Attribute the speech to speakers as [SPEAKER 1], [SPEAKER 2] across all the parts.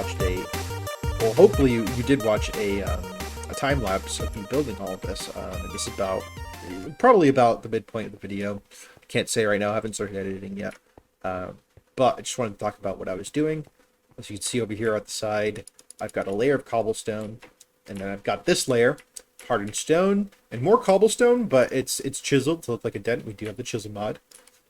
[SPEAKER 1] watched well, hopefully you did watch a time lapse of me building all of this. And this is probably about the midpoint of the video. Can't say right now. I haven't started editing yet. But I just wanted to talk about what I was doing. As you can see over here at the side, I've got a layer of cobblestone, and then I've got this layer, hardened stone, and more cobblestone, but it's chiseled to look like a dent. We do have the chisel mod,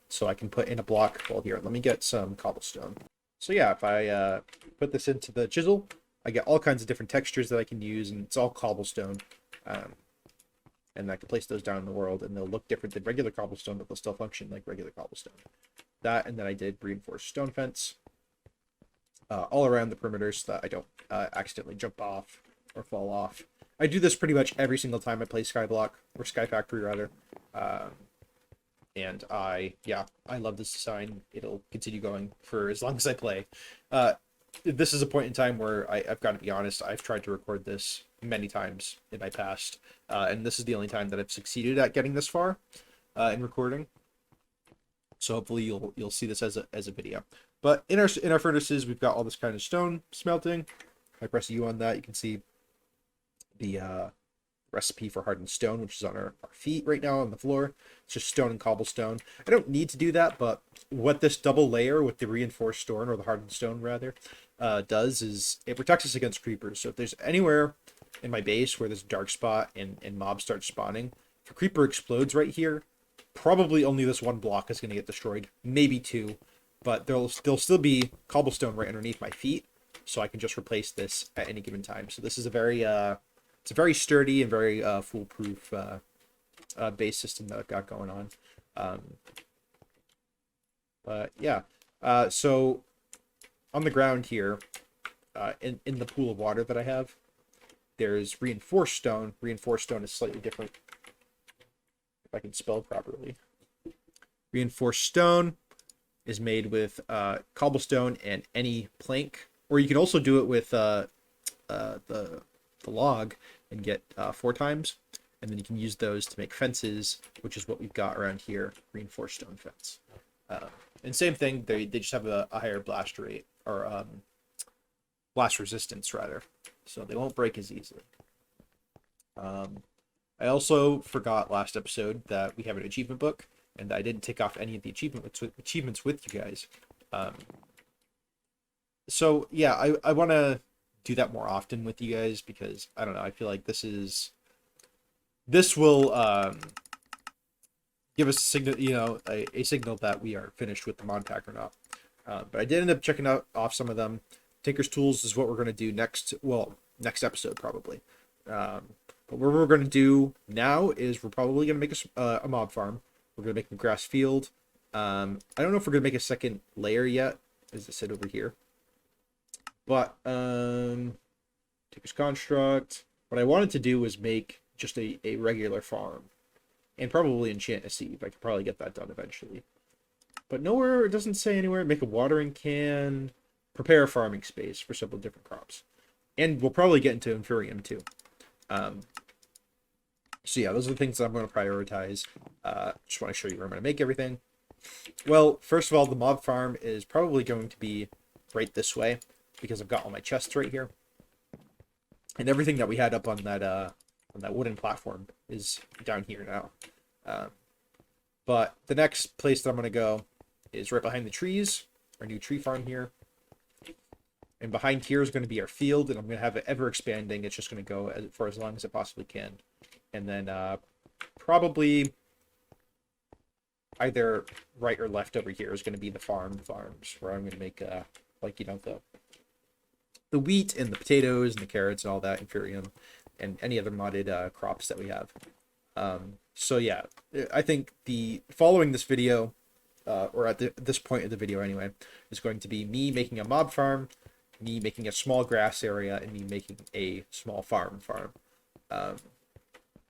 [SPEAKER 1] so I can put in a block. Well, here, let me get some cobblestone. So yeah, if I put this into the chisel, I get all kinds of different textures that I can use, and it's all cobblestone. And I can place those down in the world, and they'll look different than regular cobblestone, but they'll still function like regular cobblestone. That, and then I did reinforced stone fence all around the perimeters so that I don't accidentally jump off or fall off. I do this pretty much every single time I play Skyblock, or Skyfactory rather. And I love this design. It'll continue going for as long as I play. This is a point in time where I've got to be honest, I've tried to record this many times in my past, and this is the only time that I've succeeded at getting this far in recording. So hopefully you'll see this as a video. But in our furnaces, we've got all this kind of stone smelting. If I press U on that, you can see the recipe for hardened stone, which is on our feet right now on the floor. It's just stone and cobblestone. I don't need to do that, but what this double layer with the reinforced stone, or the hardened stone rather, does is it protects us against creepers. So if there's anywhere in my base where there's a dark spot and mobs start spawning, if a creeper explodes right here, probably only this one block is going to get destroyed, maybe two, but there'll still be cobblestone right underneath my feet, so I can just replace this at any given time. So this is a very it's a very sturdy and very foolproof base system that I've got going on. But yeah, so on the ground here, in the pool of water that I have, there's reinforced stone. Reinforced stone is slightly different. If I can spell properly. Reinforced stone is made with cobblestone and any plank, or you can also do it with the log and get 4 times, and then you can use those to make fences, which is what we've got around here, reinforced stone fence. And same thing, they just have a higher blast rate, or blast resistance rather, so they won't break as easily. I also forgot last episode that we have an achievement book, and I didn't take off any of the achievements with you guys. So yeah, I want to do that more often with you guys, because I don't know, I feel like this will give us a signal, a signal that we are finished with the mod pack or not. But I did end up checking off some of them. Tinker's Tools is what we're going to do next episode probably. But what we're going to do now is we're probably going to make a mob farm. We're going to make a grass field. I don't know if we're going to make a second layer yet, as I said over here. But Tinker's Construct. What I wanted to do was make just a regular farm, and probably enchant a sieve. I could probably get that done eventually. But nowhere, it doesn't say anywhere. Make a watering can. Prepare a farming space for several different crops. And we'll probably get into Inferium too. So yeah, those are the things that I'm going to prioritize. Just want to show you where I'm going to make everything. Well, first of all, the mob farm is probably going to be right this way, because I've got all my chests right here. And everything that we had up on that wooden platform is down here now. But the next place that I'm going to go is right behind the trees, our new tree farm here. And behind here is going to be our field, and I'm going to have it ever expanding. It's just going to go for as long as it possibly can. And then probably either right or left over here is going to be the farms, where I'm going to make the wheat and the potatoes and the carrots and all that, Inferium, and any other modded crops that we have. So yeah, I think following this video, or at this point of the video anyway, is going to be me making a mob farm, me making a small grass area, and me making a small farm,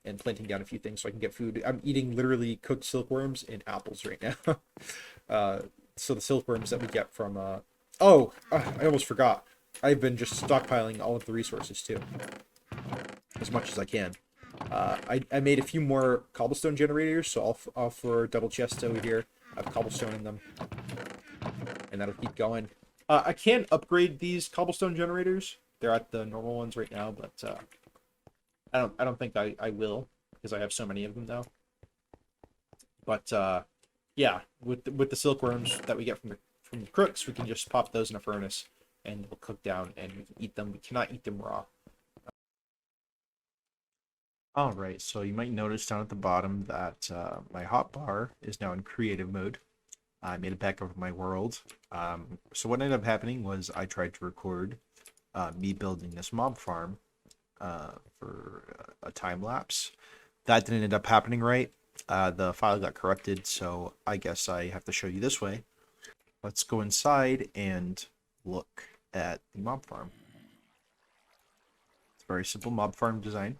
[SPEAKER 1] and planting down a few things so I can get food. I'm eating literally cooked silkworms and apples right now. So the silkworms that we get from I almost forgot. I've been just stockpiling all of the resources too, as much as I can. I made a few more cobblestone generators, so all 4 double chests over here have cobblestone in them, and that'll keep going. I can upgrade these cobblestone generators. They're at the normal ones right now, but I don't think I will because I have so many of them now. But yeah, with the silkworms that we get from the crooks, we can just pop those in a furnace and they'll cook down and we can eat them. We cannot eat them raw. All right, so you might notice down at the bottom that my hotbar is now in creative mode. I made it back over my world. So what ended up happening was I tried to record me building this mob farm for a time lapse. That didn't end up happening right. The file got corrupted, so I guess I have to show you this way. Let's go inside and look at the mob farm. It's a very simple mob farm design.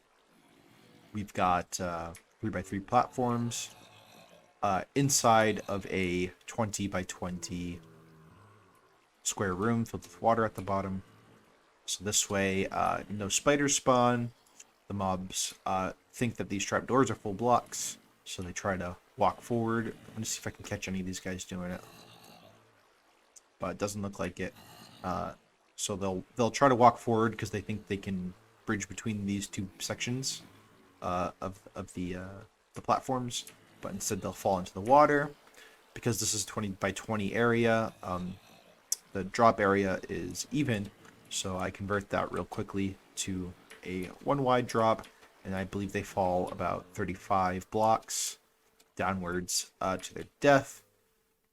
[SPEAKER 1] We've got 3x3 platforms inside of a 20 by 20 square room filled with water at the bottom. So this way, no spiders spawn. The mobs think that these trapdoors are full blocks, so they try to walk forward. I'm gonna see if I can catch any of these guys doing it, but it doesn't look like it. So they'll try to walk forward because they think they can bridge between these two sections of the platforms, but instead they'll fall into the water. Because this is 20 by 20 area, the drop area is even, so I convert that real quickly to a 1 wide drop, and I believe they fall about 35 blocks downwards to their death.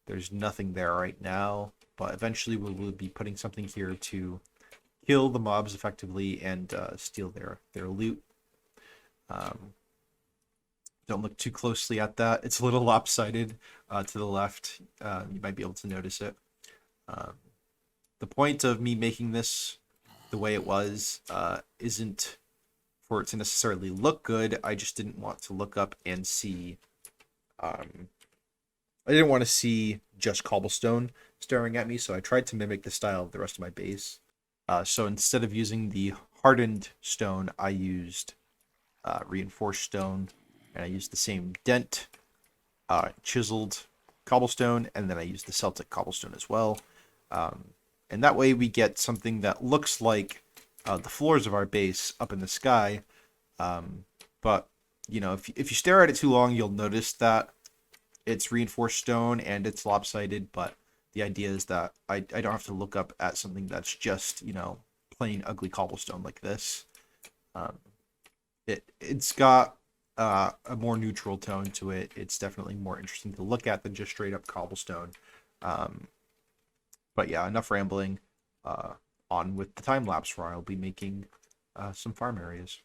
[SPEAKER 1] There's nothing there right now, but eventually we will be putting something here to kill the mobs effectively and steal their loot. Don't look too closely at that. It's a little lopsided to the left. You might be able to notice it. The point of me making this the way it was isn't for it to necessarily look good. I just didn't want to look up and see... I didn't want to see just cobblestone staring at me, so I tried to mimic the style of the rest of my base. So instead of using the hardened stone, I used reinforced stone, and I used the same dent, chiseled cobblestone, and then I used the Celtic cobblestone as well. And that way we get something that looks like the floors of our base up in the sky. But, you know, if you stare at it too long, you'll notice that it's reinforced stone and it's lopsided, but the idea is that I don't have to look up at something that's just, you know, plain ugly cobblestone like this. It's got a more neutral tone to it. It's definitely more interesting to look at than just straight up cobblestone. But yeah, enough rambling. On with the time lapse where I'll be making some farm areas.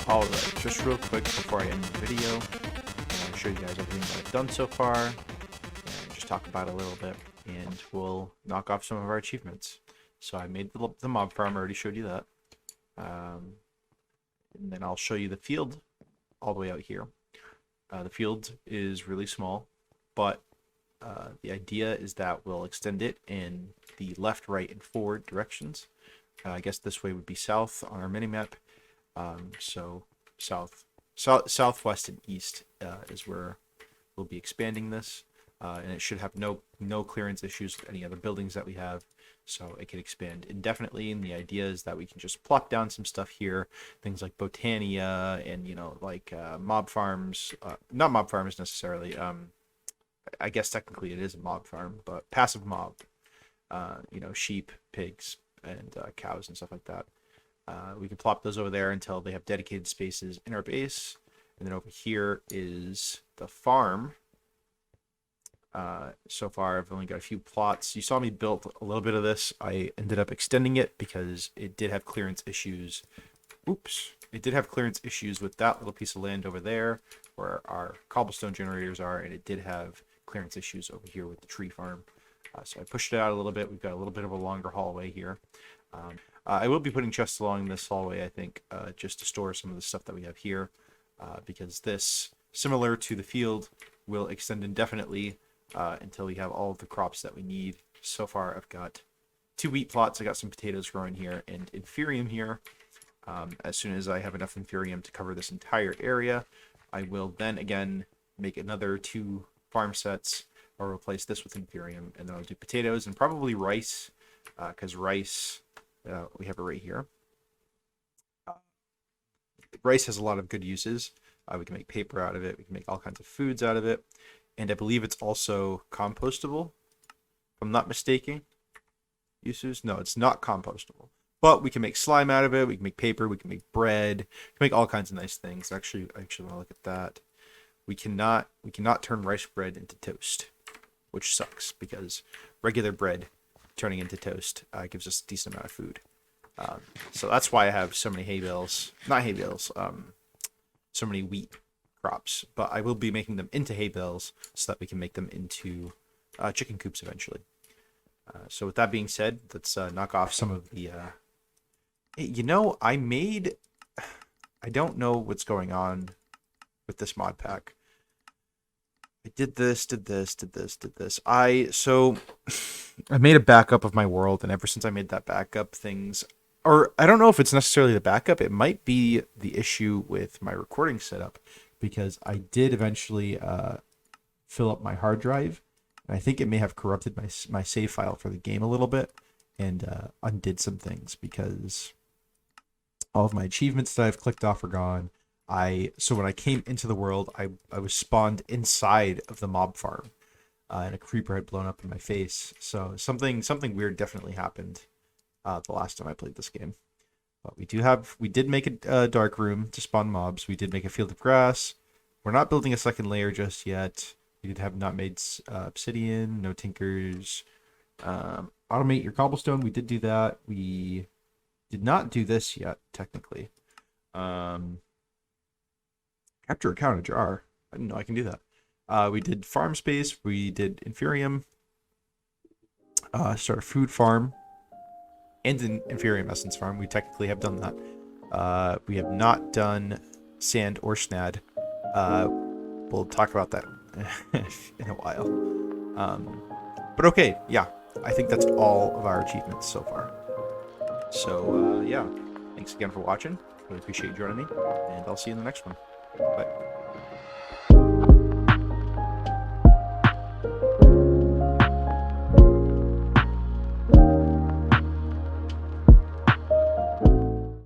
[SPEAKER 2] Alright, just real quick before I end the video, I'm going to show you guys everything that I've done so far, and just talk about it a little bit, and we'll knock off some of our achievements. So I made the mob farm, I already showed you that. And then I'll show you the field all the way out here. The field is really small, but the idea is that we'll extend it in the left, right, and forward directions. I guess this way would be south on our minimap. So southwest and east is where we'll be expanding this, and it should have no clearance issues with any other buildings that we have, so it can expand indefinitely. And the idea is that we can just plop down some stuff here, things like Botania and like mob farms, not mob farms necessarily. I guess technically it is a mob farm, but passive mob, sheep, pigs, and cows and stuff like that. We can plop those over there until they have dedicated spaces in our base. And then over here is the farm. So far, I've only got a few plots. You saw me build a little bit of this. I ended up extending it because it did have clearance issues. Oops. It did have clearance issues with that little piece of land over there where our cobblestone generators are, and it did have clearance issues over here with the tree farm. So I pushed it out a little bit. We've got a little bit of a longer hallway here. I will be putting chests along this hallway, I think, just to store some of the stuff that we have here, because this, similar to the field, will extend indefinitely until we have all of the crops that we need. So far, I've got 2 wheat plots. I got some potatoes growing here and inferium here. As soon as I have enough inferium to cover this entire area, I will then again make another 2 farm sets. I'll replace this with inferium, and then I'll do potatoes and probably rice, because rice, we have it right here. Rice has a lot of good uses. We can make paper out of it. We can make all kinds of foods out of it. And I believe it's also compostable, if I'm not mistaken. Uses? No, it's not compostable. But we can make slime out of it. We can make paper. We can make bread. We can make all kinds of nice things. Actually, I want to look at that. We cannot turn rice bread into toast, which sucks because regular bread turning into toast gives us a decent amount of food. So that's why I have so many hay bales. Not hay bales. So many wheat crops. But I will be making them into hay bales so that we can make them into chicken coops eventually. So with that being said, let's knock off some of the... Hey, I don't know what's going on with this mod pack. I did this. I made a backup of my world, and ever since I made that backup, or I don't know if it's necessarily the backup, it might be the issue with my recording setup, because I did eventually fill up my hard drive, and I think it may have corrupted my save file for the game a little bit, and undid some things, because all of my achievements that I've clicked off are gone. So when I came into the world, I was spawned inside of the mob farm, and a creeper had blown up in my face. So something weird definitely happened the last time I played this game. But we did make a dark room to spawn mobs. We did make a field of grass. We're not building a second layer just yet. We did have not made obsidian, no tinkers. Automate your cobblestone. We did do that. We did not do this yet, technically. Capture a cow in a jar. I didn't know I can do that. We did farm space. We did inferium. Start a food farm. And an inferium essence farm. We technically have done that. We have not done sand or snad. We'll talk about that in a while. But okay, yeah. I think that's all of our achievements so far. So, yeah. Thanks again for watching. Really appreciate you joining me. And I'll see you in the next one. Bye.